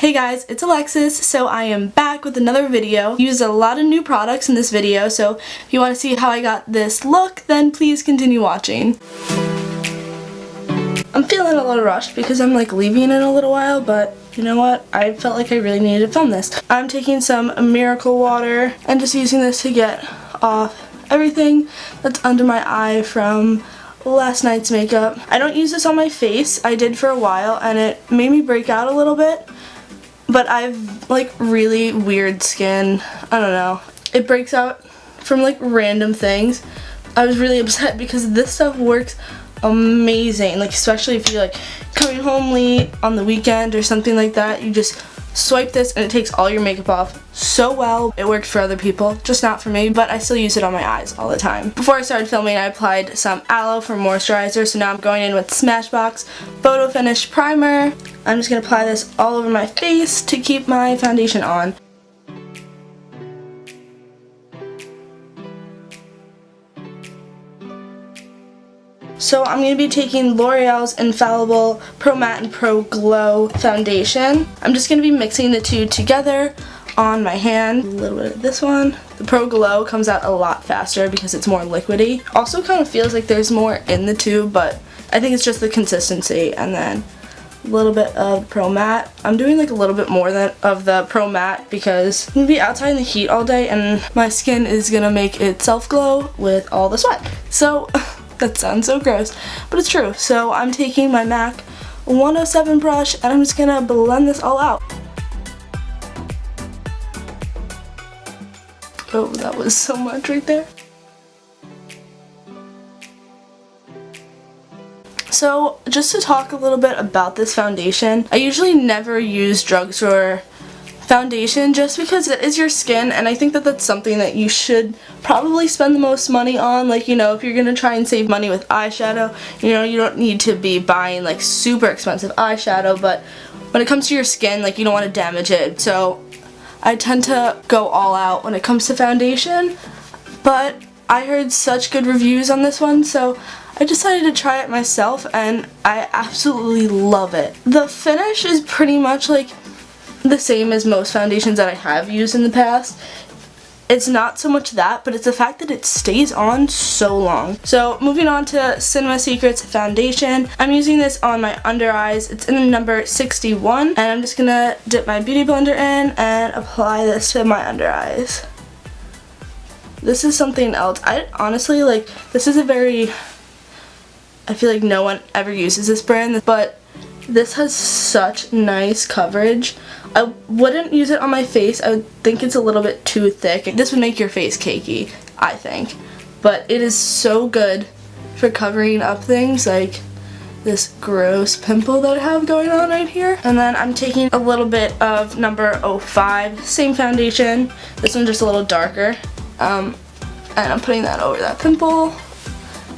Hey guys, it's Alexis. So I am back with another video. Used a lot of new products in this video, so if you want to see how I got this look, then please continue watching. I'm feeling a little rushed because I'm like leaving in a little while, but you know what? I felt like I really needed to film this. I'm taking some Miracle Water and just using this to get off everything that's under my eye from last night's makeup. I don't use this on my face. I did for a while and it made me break out a little bit. But I've like really weird skin. I don't know. It breaks out from like random things. I was really upset because this stuff works amazing. Like especially if you're like coming home late on the weekend or something like that. You just swipe this and it takes all your makeup off so well. It worked for other people, just not for me, but I still use it on my eyes all the time. Before I started filming, I applied some aloe for moisturizer, so now I'm going in with Smashbox Photo Finish Primer. I'm just going to apply this all over my face to keep my foundation on. So I'm going to be taking L'Oreal's Infallible Pro Matte and Pro Glow Foundation. I'm just going to be mixing the two together on my hand. A little bit of this one. The Pro Glow comes out a lot faster because it's more liquidy. Also kind of feels like there's more in the tube, but I think it's just the consistency. And then a little bit of Pro Matte. I'm doing like a little bit more of the Pro Matte because I'm going to be outside in the heat all day and my skin is going to make itself glow with all the sweat. So that sounds so gross, but it's true. So I'm taking my MAC 107 brush and I'm just gonna blend this all out. Oh, that was so much right there. So just to talk a little bit about this foundation, I usually never use drugstore foundation just because it is your skin, and I think that that's something that you should probably spend the most money on. Like, you know, if you're gonna try and save money with eyeshadow, you know, you don't need to be buying like super expensive eyeshadow, but when it comes to your skin, like, you don't want to damage it. So I tend to go all out when it comes to foundation, but I heard such good reviews on this one, so I decided to try it myself and I absolutely love it. The finish is pretty much like the same as most foundations that I have used in the past. It's not so much that, but it's the fact that it stays on so long. So moving on to Cinema Secrets foundation. I'm using this on my under eyes. It's in the number 61 and I'm just gonna dip my beauty blender in and apply this to my under eyes. This is something else. I honestly like, this is a very, I feel like no one ever uses this brand, but this has such nice coverage. I wouldn't use it on my face. I would think it's a little bit too thick. This would make your face cakey, I think. But it is so good for covering up things like this gross pimple that I have going on right here. And then I'm taking a little bit of number 05, same foundation. This one's just a little darker. And I'm putting that over that pimple,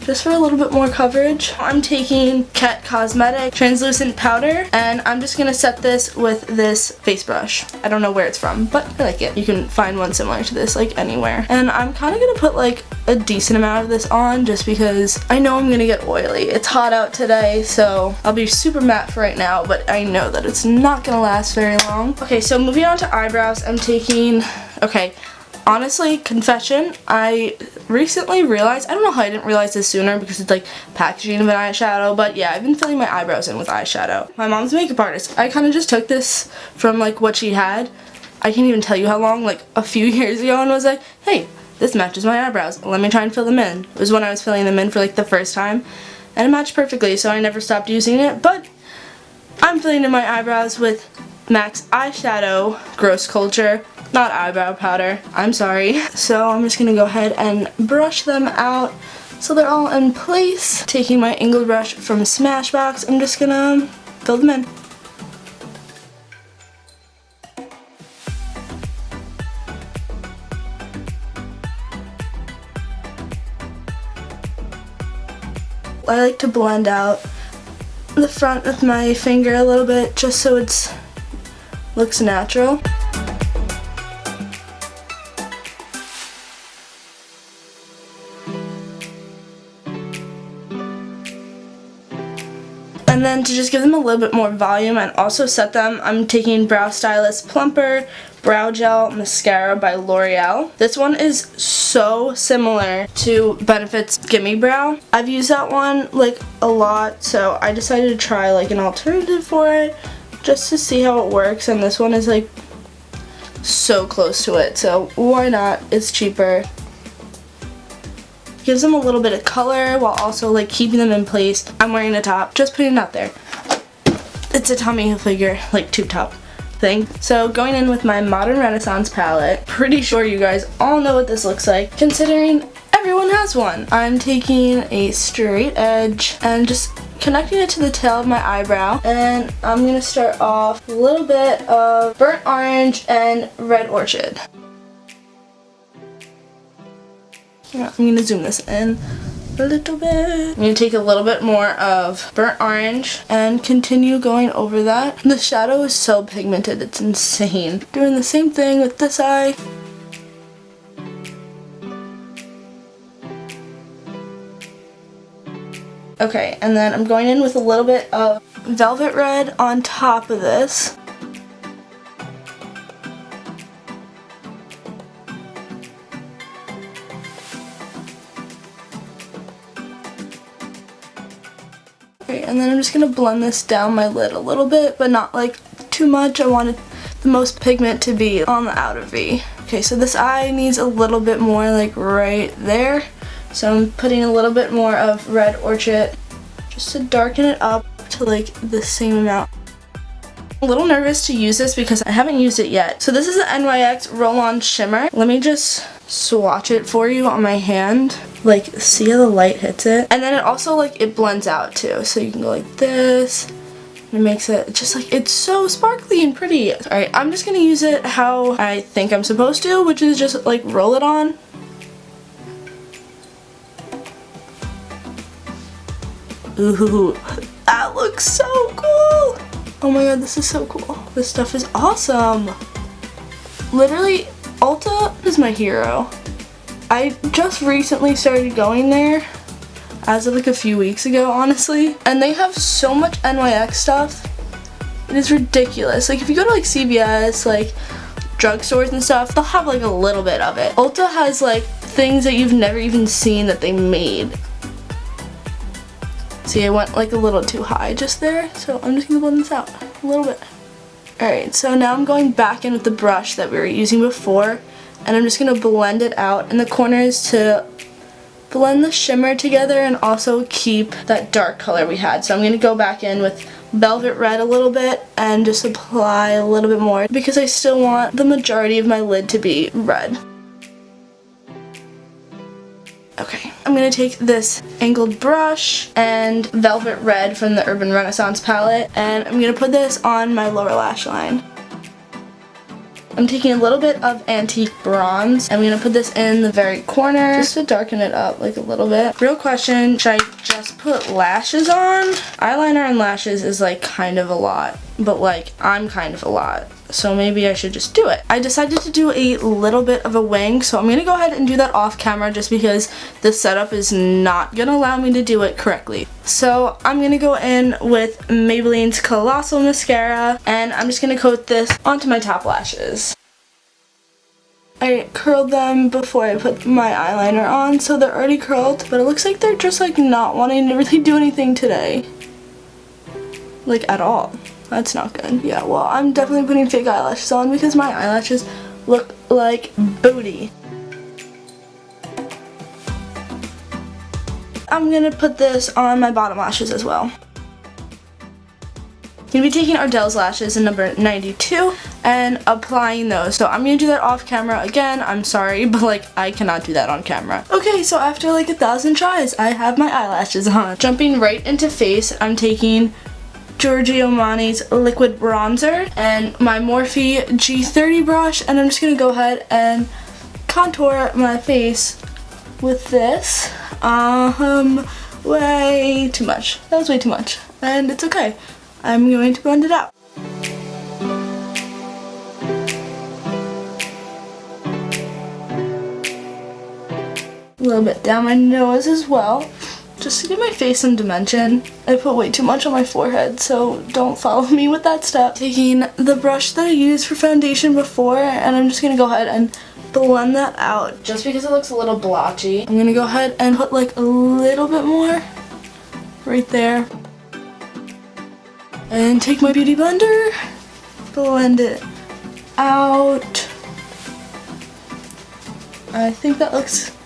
just for a little bit more coverage. I'm taking Ket Cosmetic translucent powder and I'm just gonna set this with this face brush. I don't know where it's from, but I like it. You can find one similar to this like anywhere. And I'm kind of gonna put like a decent amount of this on just because I know I'm gonna get oily. It's hot out today, so I'll be super matte for right now, but I know that it's not gonna last very long. Okay, so moving on to eyebrows, I'm taking, okay, honestly, confession, I recently realized, I don't know how I didn't realize this sooner because it's like packaging of an eyeshadow, but yeah, I've been filling my eyebrows in with eyeshadow. My mom's a makeup artist. I kind of just took this from like what she had. I can't even tell you how long, like a few years ago, and was like, hey, this matches my eyebrows. Let me try and fill them in. It was when I was filling them in for like the first time, and it matched perfectly, so I never stopped using it, but I'm filling in my eyebrows with MAC's eyeshadow Gross Culture. Not eyebrow powder, I'm sorry. So I'm just gonna go ahead and brush them out so they're all in place. Taking my angle brush from Smashbox, I'm just gonna fill them in. I like to blend out the front with my finger a little bit just so it looks natural. And then to just give them a little bit more volume and also set them, I'm taking Brow Stylist Plumper Brow Gel Mascara by L'Oreal. This one is so similar to Benefit's Gimme Brow. I've used that one like a lot, so I decided to try like an alternative for it just to see how it works, and this one is like so close to it, so why not? It's cheaper. Gives them a little bit of color while also like keeping them in place. I'm wearing a top, just putting it out there. It's a Tommy Hilfiger like tube top thing. So going in with my Modern Renaissance palette. Pretty sure you guys all know what this looks like, considering everyone has one. I'm taking a straight edge and just connecting it to the tail of my eyebrow, and I'm gonna start off with a little bit of burnt orange and red orchid. Yeah, I'm gonna zoom this in a little bit. I'm going to take a little bit more of burnt orange and continue going over that. The shadow is so pigmented, it's insane. Doing the same thing with this eye. Okay, and then I'm going in with a little bit of Velvet Red on top of this. Okay, and then I'm just going to blend this down my lid a little bit, but not like too much. I wanted the most pigment to be on the outer V. Okay, so this eye needs a little bit more like right there. So I'm putting a little bit more of red orchid just to darken it up to like the same amount. I'm a little nervous to use this because I haven't used it yet. So this is the NYX Roll-On Shimmer. Let me just swatch it for you on my hand. Like, see how the light hits it? And then it also like it blends out too. So you can go like this. It makes it just like, it's so sparkly and pretty. Alright, I'm just gonna use it how I think I'm supposed to, which is just like roll it on. Ooh, that looks so cool! Oh my god, this is so cool. This stuff is awesome. Literally, Ulta is my hero. I just recently started going there as of like a few weeks ago, honestly. And they have so much NYX stuff. It is ridiculous. Like if you go to like CVS, like drugstores and stuff, they'll have like a little bit of it. Ulta has like things that you've never even seen that they made. See, I went like a little too high just there, so I'm just gonna blend this out a little bit. Alright, so now I'm going back in with the brush that we were using before, and I'm just gonna blend it out in the corners to blend the shimmer together and also keep that dark color we had. So I'm gonna go back in with Velvet Red a little bit and just apply a little bit more because I still want the majority of my lid to be red. Okay, I'm going to take this angled brush and Velvet Red from the Urban Renaissance palette, and I'm going to put this on my lower lash line. I'm taking a little bit of Antique Bronze, and I'm going to put this in the very corner just to darken it up like a little bit. Real question, should I just put lashes on? Eyeliner and lashes is like kind of a lot, but like I'm kind of a lot. So maybe I should just do it. I decided to do a little bit of a wing, so I'm going to go ahead and do that off camera just because the setup is not going to allow me to do it correctly. So I'm going to go in with Maybelline's Colossal Mascara, and I'm just going to coat this onto my top lashes. I curled them before I put my eyeliner on, so they're already curled, but it looks like they're just like not wanting to really do anything today. Like at all. That's not good. Yeah, well, I'm definitely putting fake eyelashes on because my eyelashes look like booty. I'm gonna put this on my bottom lashes as well. I'm gonna be taking Ardell's lashes in number 92 and applying those. So I'm gonna do that off camera again. I'm sorry, but like I cannot do that on camera. Okay, so after like 1,000 tries, I have my eyelashes on. Jumping right into face, I'm taking Giorgio Armani's liquid bronzer and my Morphe G30 brush, and I'm just gonna go ahead and contour my face with this. Way too much. That was way too much, and it's okay. I'm going to blend it out. A little bit down my nose as well, just to give my face some dimension. I put way too much on my forehead, so don't follow me with that step. Taking the brush that I used for foundation before, and I'm just going to go ahead and blend that out. Just because it looks a little blotchy, I'm going to go ahead and put like a little bit more right there. And take my beauty blender, blend it out. I think that looks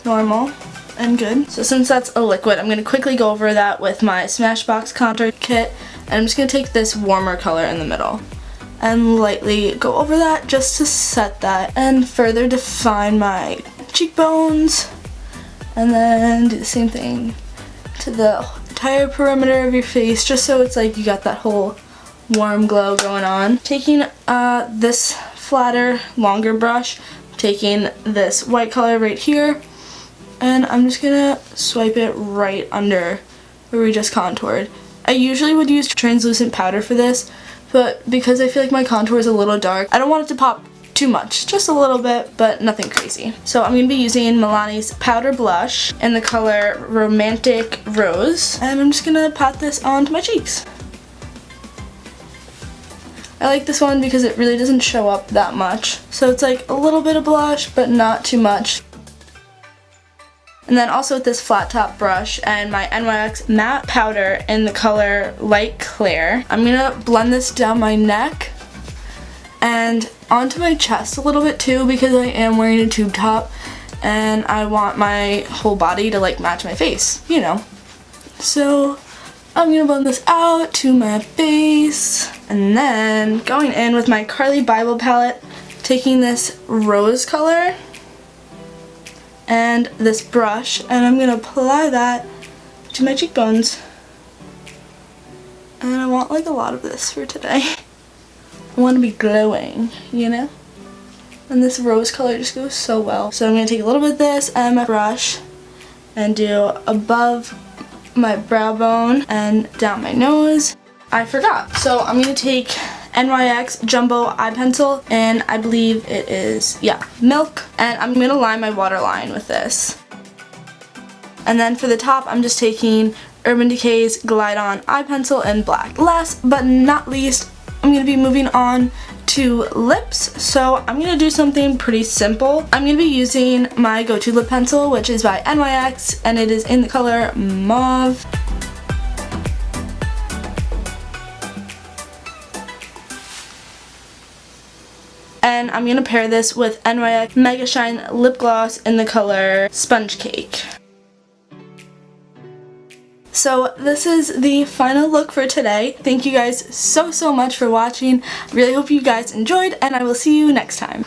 normal and good. So since that's a liquid, I'm going to quickly go over that with my Smashbox contour kit. And I'm just going to take this warmer color in the middle and lightly go over that just to set that and further define my cheekbones. And then do the same thing to the entire perimeter of your face, just so it's like you got that whole warm glow going on. Taking this flatter, longer brush, taking this white color right here, and I'm just gonna swipe it right under where we just contoured. I usually would use translucent powder for this, but because I feel like my contour is a little dark, I don't want it to pop too much, just a little bit, but nothing crazy. So I'm gonna be using Milani's powder blush in the color Romantic Rose, and I'm just gonna pat this onto my cheeks. I like this one because it really doesn't show up that much. So it's like a little bit of blush, but not too much. And then also with this flat top brush and my NYX matte powder in the color Light Clear, I'm gonna blend this down my neck and onto my chest a little bit too, because I am wearing a tube top and I want my whole body to like match my face, you know. So I'm gonna blend this out to my base, and then going in with my Carly Bible palette, taking this rose color and this brush, and I'm gonna apply that to my cheekbones. And I want like a lot of this for today. I want to be glowing, you know? And this rose color just goes so well. So I'm gonna take a little bit of this and my brush and do above my brow bone and down my nose. I forgot. So I'm going to take NYX Jumbo Eye Pencil, and I believe it is, yeah, Milk. And I'm going to line my waterline with this. And then for the top, I'm just taking Urban Decay's Glide On Eye Pencil in black. Last but not least, I'm going to be moving on to lips. So I'm going to do something pretty simple. I'm going to be using my go-to lip pencil, which is by NYX, and it is in the color Mauve. And I'm going to pair this with NYX Mega Shine Lip Gloss in the color Sponge Cake. So this is the final look for today. Thank you guys so much for watching. Really hope you guys enjoyed, and I will see you next time.